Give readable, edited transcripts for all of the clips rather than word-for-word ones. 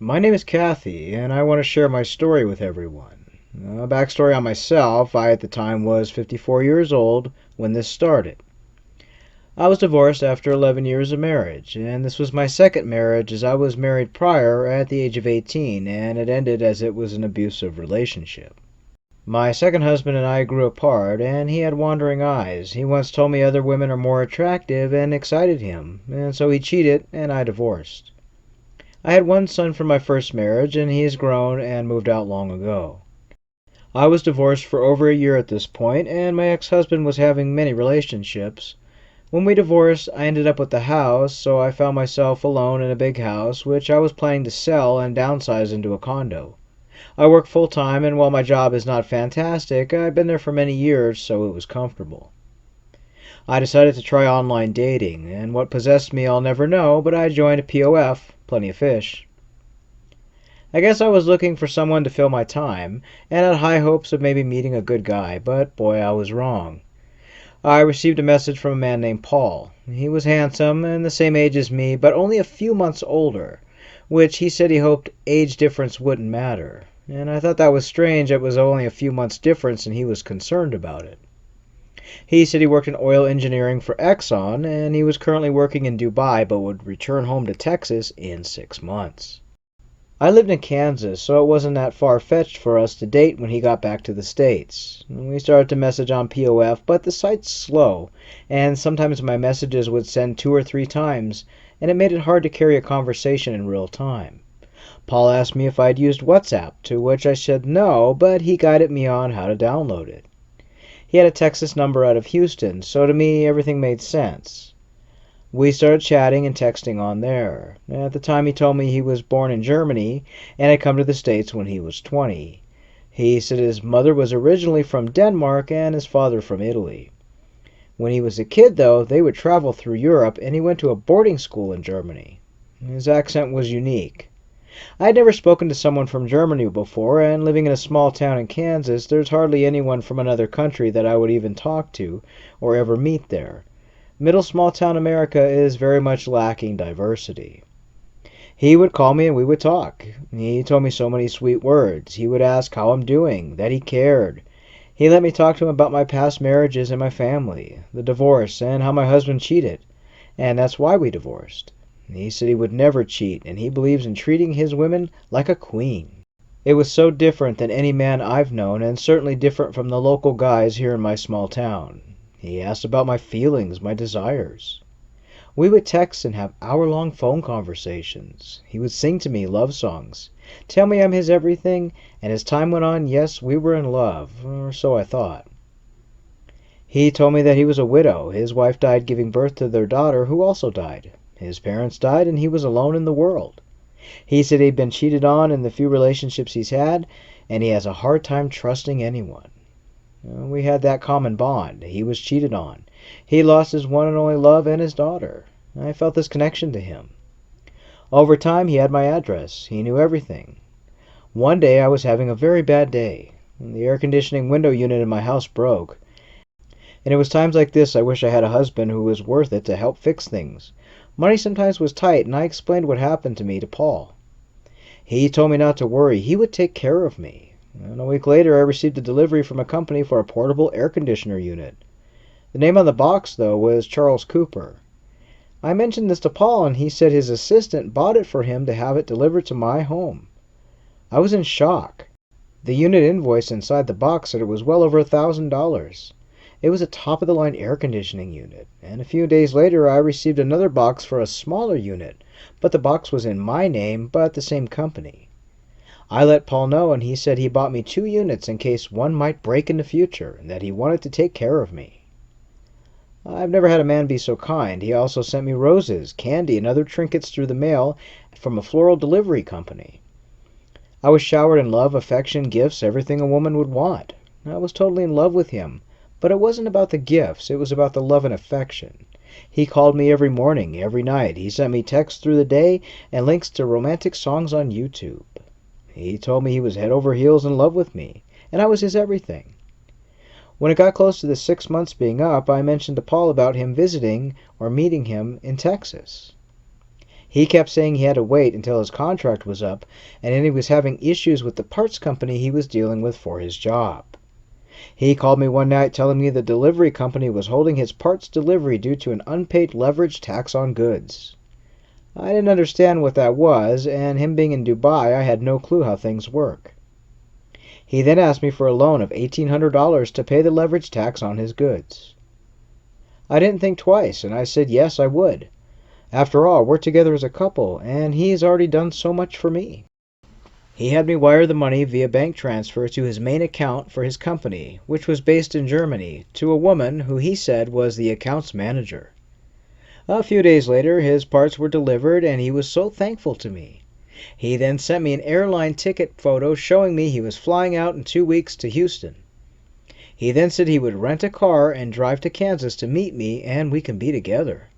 My name is Kathy, and I want to share my story with everyone. A backstory on myself: I at the time was 54 years old when this started. I was divorced after 11 years of marriage, and this was my second marriage as I was married prior at the age of 18, and it ended as it was an abusive relationship. My second husband and I grew apart, and he had wandering eyes. He once told me other women are more attractive and excited him, and so he cheated, and I divorced. I had one son from my first marriage, and he is grown and moved out long ago. I was divorced for over a year at this point, and my ex-husband was having many relationships. When we divorced, I ended up with the house, so I found myself alone in a big house, which I was planning to sell and downsize into a condo. I work full-time, and while my job is not fantastic, I've been there for many years, so it was comfortable. I decided to try online dating, and what possessed me I'll never know, but I joined a POF, Plenty of Fish. I guess I was looking for someone to fill my time, and had high hopes of maybe meeting a good guy, but boy, I was wrong. I received a message from a man named Paul. He was handsome and the same age as me, but only a few months older, which he said he hoped age difference wouldn't matter. And I thought that was strange. It was only a few months difference and he was concerned about it. He said he worked in oil engineering for Exxon, and he was currently working in Dubai but would return home to Texas in 6 months. I lived in Kansas, so it wasn't that far-fetched for us to date when he got back to the States. We started to message on POF, but the site's slow, and sometimes my messages would send 2 or 3 times, and it made it hard to carry a conversation in real time. Paul asked me if I'd used WhatsApp, to which I said no, but he guided me on how to download it. He had a Texas number out of Houston, so to me everything made sense. We started chatting and texting on there. At the time he told me he was born in Germany and had come to the States when he was 20. He said his mother was originally from Denmark and his father from Italy. When he was a kid, though, they would travel through Europe, and he went to a boarding school in Germany. His accent was unique. I had never spoken to someone from Germany before, and living in a small town in Kansas, there's hardly anyone from another country that I would even talk to or ever meet there. Middle small town America is very much lacking diversity. He would call me and we would talk. He told me so many sweet words. He would ask how I'm doing, that he cared. He let me talk to him about my past marriages and my family, the divorce, and how my husband cheated. And that's why we divorced. He said he would never cheat, and he believes in treating his women like a queen. It was so different than any man I've known, and certainly different from the local guys here in my small town. He asked about my feelings, my desires. We would text and have hour-long phone conversations. He would sing to me love songs, tell me I'm his everything, and as time went on, yes, we were in love, or so I thought. He told me that he was a widow. His wife died giving birth to their daughter, who also died. His parents died, and he was alone in the world. He said he'd been cheated on in the few relationships he's had, and he has a hard time trusting anyone. We had that common bond. He was cheated on. He lost his one and only love and his daughter. I felt this connection to him. Over time, he had my address. He knew everything. One day, I was having a very bad day. The air conditioning window unit in my house broke. And it was times like this I wish I had a husband who was worth it to help fix things. Money sometimes was tight, and I explained what happened to me to Paul. He told me not to worry. He would take care of me. And a week later, I received a delivery from a company for a portable air conditioner unit. The name on the box, though, was Charles Cooper. I mentioned this to Paul, and he said his assistant bought it for him to have it delivered to my home. I was in shock. The unit invoice inside the box said it was well over $1,000. It was a top-of-the-line air conditioning unit, and a few days later I received another box for a smaller unit, but the box was in my name, but the same company. I let Paul know, and he said he bought me 2 units in case one might break in the future, and that he wanted to take care of me. I've never had a man be so kind. He also sent me roses, candy, and other trinkets through the mail from a floral delivery company. I was showered in love, affection, gifts, everything a woman would want. I was totally in love with him, but it wasn't about the gifts. It was about the love and affection. He called me every morning, every night. He sent me texts through the day and links to romantic songs on YouTube. He told me he was head over heels in love with me, and I was his everything. When it got close to the 6 months being up, I mentioned to Paul about him visiting or meeting him in Texas. He kept saying he had to wait until his contract was up, and then he was having issues with the parts company he was dealing with for his job. He called me one night telling me the delivery company was holding his parts delivery due to an unpaid leverage tax on goods. I didn't understand what that was, and him being in Dubai, I had no clue how things work. He then asked me for a loan of $1,800 to pay the leverage tax on his goods. I didn't think twice, and I said yes, I would. After all, we're together as a couple, and he's already done so much for me. He had me wire the money via bank transfer to his main account for his company, which was based in Germany, to a woman who he said was the accounts manager. A few days later, his parts were delivered, and he was so thankful to me. He then sent me an airline ticket photo showing me he was flying out in 2 weeks to Houston. He then said he would rent a car and drive to Kansas to meet me, and we can be together.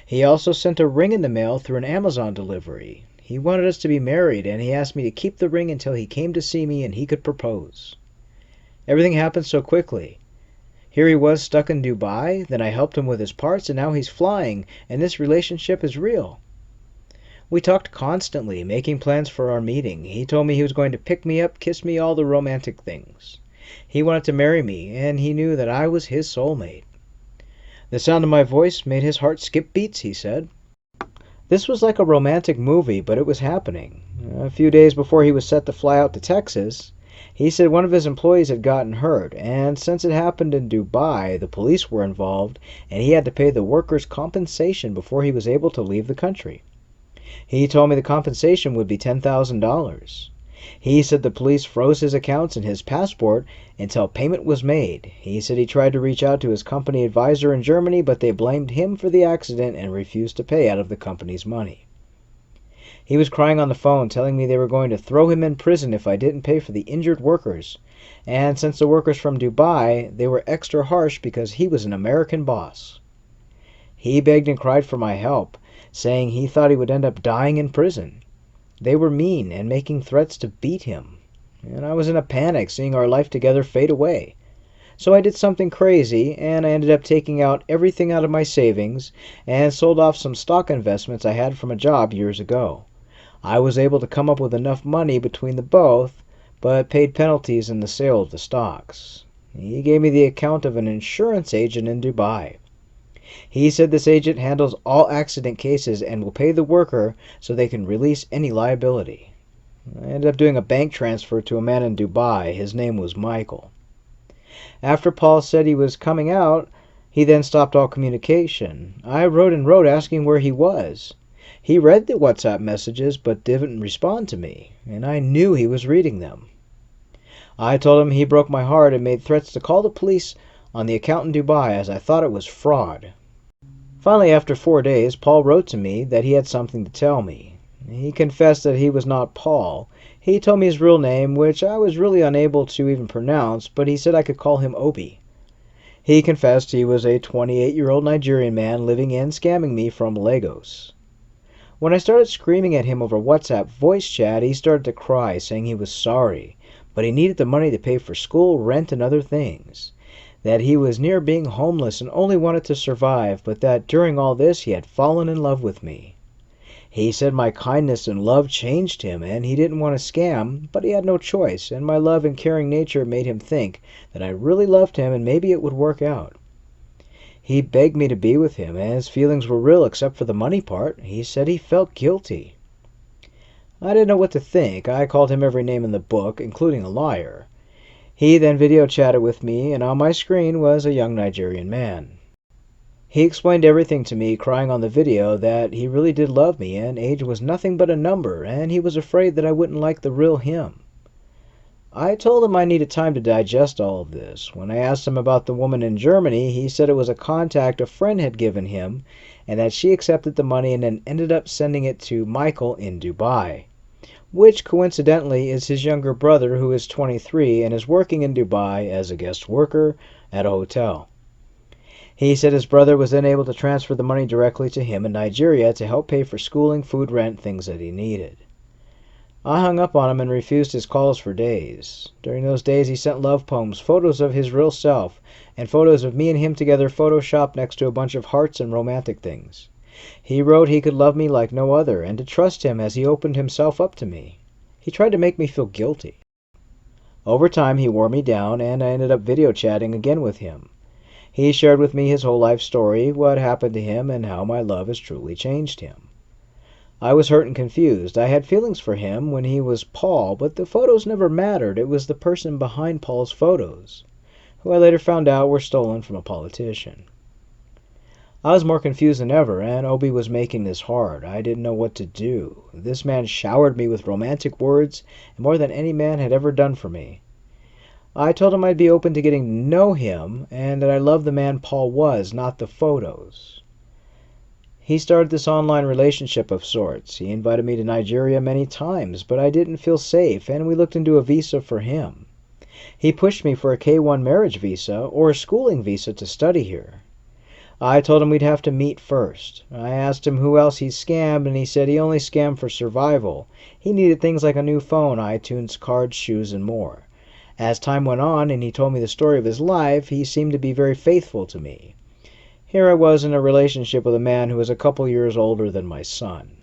He also sent a ring in the mail through an Amazon delivery. He wanted us to be married, and he asked me to keep the ring until he came to see me and he could propose. Everything happened so quickly. Here he was stuck in Dubai, then I helped him with his parts, and now he's flying, and this relationship is real. We talked constantly, making plans for our meeting. He told me he was going to pick me up, kiss me, all the romantic things. He wanted to marry me, and he knew that I was his soulmate. The sound of my voice made his heart skip beats, he said. This was like a romantic movie, but it was happening. A few days before he was set to fly out to Texas, he said one of his employees had gotten hurt, and since it happened in Dubai, the police were involved, and he had to pay the workers compensation before he was able to leave the country. He told me the compensation would be $10,000. He said the police froze his accounts and his passport until payment was made. He said he tried to reach out to his company advisor in Germany, but they blamed him for the accident and refused to pay out of the company's money. He was crying on the phone, telling me they were going to throw him in prison if I didn't pay for the injured workers. And since the workers from Dubai, they were extra harsh because he was an American boss. He begged and cried for my help, saying he thought he would end up dying in prison. They were mean and making threats to beat him. And I was in a panic, seeing our life together fade away. So I did something crazy, and I ended up taking out everything out of my savings and sold off some stock investments I had from a job years ago. I was able to come up with enough money between the both, but paid penalties in the sale of the stocks. He gave me the account of an insurance agent in Dubai. He said this agent handles all accident cases and will pay the worker so they can release any liability. I ended up doing a bank transfer to a man in Dubai. His name was Michael. After Paul said he was coming out, he then stopped all communication. I wrote and wrote asking where he was. He read the WhatsApp messages but didn't respond to me, and I knew he was reading them. I told him he broke my heart and made threats to call the police on the account in Dubai as I thought it was fraud. Finally, after 4 days, Paul wrote to me that he had something to tell me. He confessed that he was not Paul. He told me his real name, which I was really unable to even pronounce, but he said I could call him Obi. He confessed he was a 28-year-old Nigerian man living and scamming me from Lagos. When I started screaming at him over WhatsApp voice chat, he started to cry, saying he was sorry, but he needed the money to pay for school, rent, and other things. That he was near being homeless and only wanted to survive, but that during all this he had fallen in love with me. He said my kindness and love changed him, and he didn't want to scam, but he had no choice, and my love and caring nature made him think that I really loved him and maybe it would work out. He begged me to be with him, and his feelings were real except for the money part. He said he felt guilty. I didn't know what to think. I called him every name in the book, including a liar. He then video chatted with me, and on my screen was a young Nigerian man. He explained everything to me, crying on the video that he really did love me and age was nothing but a number, and he was afraid that I wouldn't like the real him. I told him I needed time to digest all of this. When I asked him about the woman in Germany, he said it was a contact a friend had given him, and that she accepted the money and then ended up sending it to Michael in Dubai, which coincidentally is his younger brother, who is 23 and is working in Dubai as a guest worker at a hotel. He said his brother was then able to transfer the money directly to him in Nigeria to help pay for schooling, food, rent, things that he needed. I hung up on him and refused his calls for days. During those days he sent love poems, photos of his real self, and photos of me and him together photoshopped next to a bunch of hearts and romantic things. He wrote he could love me like no other and to trust him as he opened himself up to me. He tried to make me feel guilty. Over time, he wore me down, and I ended up video chatting again with him. He shared with me his whole life story, what happened to him, and how my love has truly changed him. I was hurt and confused. I had feelings for him when he was Paul, but the photos never mattered. It was the person behind Paul's photos, who I later found out were stolen from a politician. I was more confused than ever, and Obi was making this hard. I didn't know what to do. This man showered me with romantic words, and more than any man had ever done for me. I told him I'd be open to getting to know him, and that I loved the man Paul was, not the photos. He started this online relationship of sorts. He invited me to Nigeria many times, but I didn't feel safe, and we looked into a visa for him. He pushed me for a K-1 marriage visa or a schooling visa to study here. I told him we'd have to meet first. I asked him who else he scammed, and he said he only scammed for survival. He needed things like a new phone, iTunes, cards, shoes, and more. As time went on and he told me the story of his life, he seemed to be very faithful to me. Here I was in a relationship with a man who was a couple years older than my son.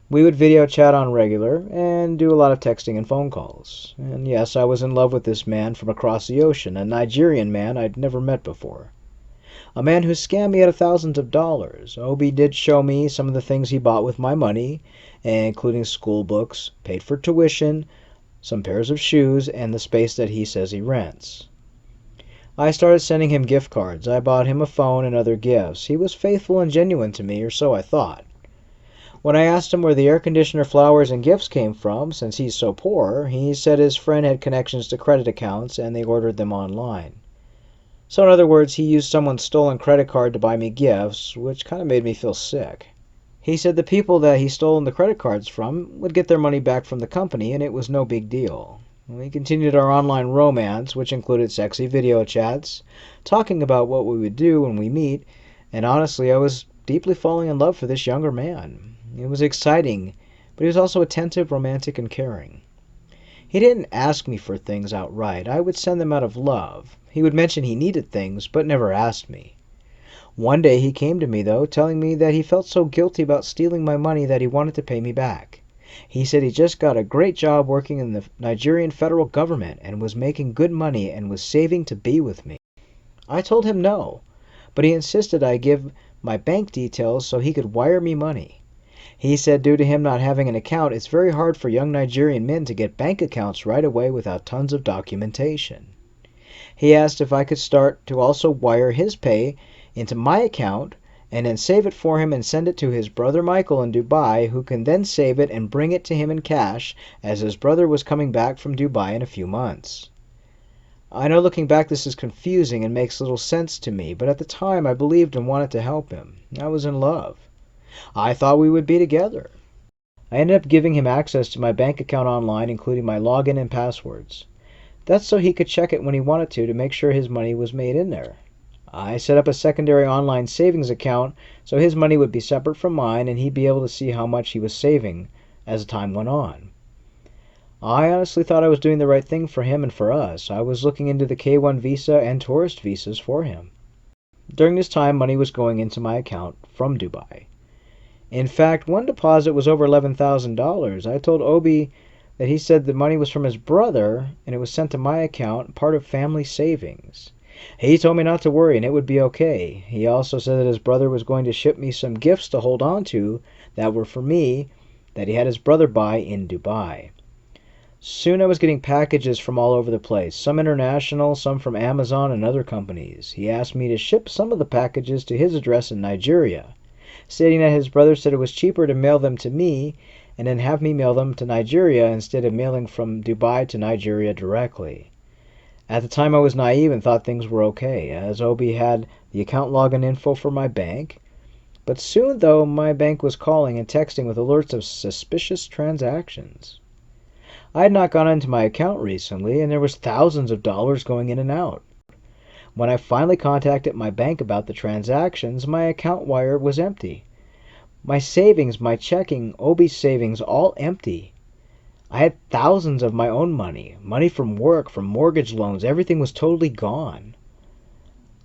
We would video chat on regular and do a lot of texting and phone calls. And yes, I was in love with this man from across the ocean, a Nigerian man I'd never met before. A man who scammed me out of thousands of dollars. Obi did show me some of the things he bought with my money, including school books, paid for tuition, some pairs of shoes, and the space that he says he rents. I started sending him gift cards. I bought him a phone and other gifts. He was faithful and genuine to me, or so I thought. When I asked him where the air conditioner, flowers, and gifts came from, since he's so poor, he said his friend had connections to credit accounts and they ordered them online. So in other words, he used someone's stolen credit card to buy me gifts, which kind of made me feel sick. He said the people that he stolen the credit cards from would get their money back from the company, and it was no big deal. We continued our online romance, which included sexy video chats, talking about what we would do when we meet, and honestly, I was deeply falling in love for this younger man. It was exciting, but he was also attentive, romantic, and caring. He didn't ask me for things outright. I would send them out of love. He would mention he needed things, but never asked me. One day he came to me, though, telling me that he felt so guilty about stealing my money that he wanted to pay me back. He said he just got a great job working in the Nigerian federal government and was making good money and was saving to be with me. I told him no, but he insisted I give my bank details so he could wire me money. He said due to him not having an account, it's very hard for young Nigerian men to get bank accounts right away without tons of documentation. He asked if I could start to also wire his pay into my account and then save it for him and send it to his brother Michael in Dubai, who can then save it and bring it to him in cash, as his brother was coming back from Dubai in a few months. I know looking back this is confusing and makes little sense to me, but at the time I believed and wanted to help him. I was in love. I thought we would be together. I ended up giving him access to my bank account online, including my login and passwords. That's so he could check it when he wanted to make sure his money was made in there. I set up a secondary online savings account so his money would be separate from mine and he'd be able to see how much he was saving as time went on. I honestly thought I was doing the right thing for him and for us. I was looking into the K-1 visa and tourist visas for him. During this time, money was going into my account from Dubai. In fact, one deposit was over $11,000. I told Obi that he said the money was from his brother and it was sent to my account, part of family savings. He told me not to worry and it would be okay. He also said that his brother was going to ship me some gifts to hold on to that were for me that he had his brother buy in Dubai. Soon I was getting packages from all over the place, some international, some from Amazon and other companies. He asked me to ship some of the packages to his address in Nigeria, stating that his brother said it was cheaper to mail them to me and then have me mail them to Nigeria instead of mailing from Dubai to Nigeria directly. At the time I was naive and thought things were okay, as Obi had the account login info for my bank. But soon, though, my bank was calling and texting with alerts of suspicious transactions. I had not gone into my account recently, and there was thousands of dollars going in and out. When I finally contacted my bank about the transactions, my account wire was empty. My savings, my checking, Obi's savings, all empty. I had thousands of my own money, money from work, from mortgage loans, everything was totally gone.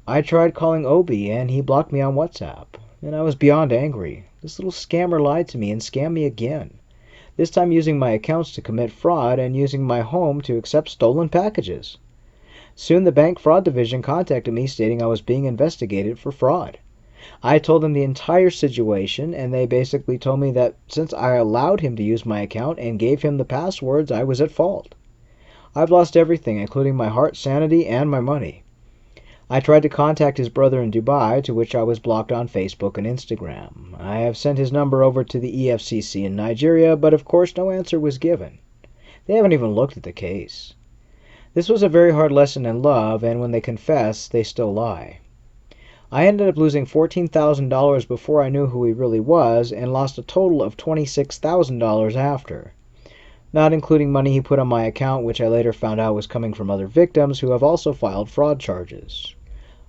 I tried calling Obi and he blocked me on WhatsApp. and I was beyond angry. This little scammer lied to me and scammed me again, this time using my accounts to commit fraud and using my home to accept stolen packages. Soon the bank fraud division contacted me stating I was being investigated for fraud. I told them the entire situation, and they basically told me that since I allowed him to use my account and gave him the passwords, I was at fault. I've lost everything, including my heart, sanity, and my money. I tried to contact his brother in Dubai, to which I was blocked on Facebook and Instagram. I have sent his number over to the EFCC in Nigeria, but of course no answer was given. They haven't even looked at the case. This was a very hard lesson in love, and when they confess, they still lie. I ended up losing $14,000 before I knew who he really was, and lost a total of $26,000 after, not including money he put on my account, which I later found out was coming from other victims who have also filed fraud charges.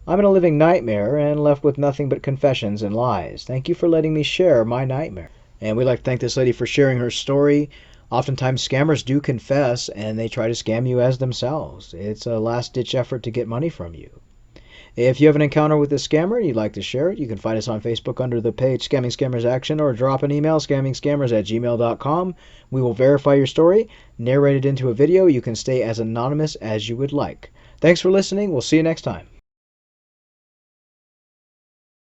I'm in a living nightmare and left with nothing but confessions and lies. Thank you for letting me share my nightmare. And we'd like to thank this lady for sharing her story. Oftentimes scammers do confess and they try to scam you as themselves. It's a last-ditch effort to get money from you. If you have an encounter with a scammer and you'd like to share it, you can find us on Facebook under the page Scamming Scammers Action, or drop an email, scammingscammers@gmail.com. We will verify your story, narrate it into a video. You can stay as anonymous as you would like. Thanks for listening. We'll see you next time.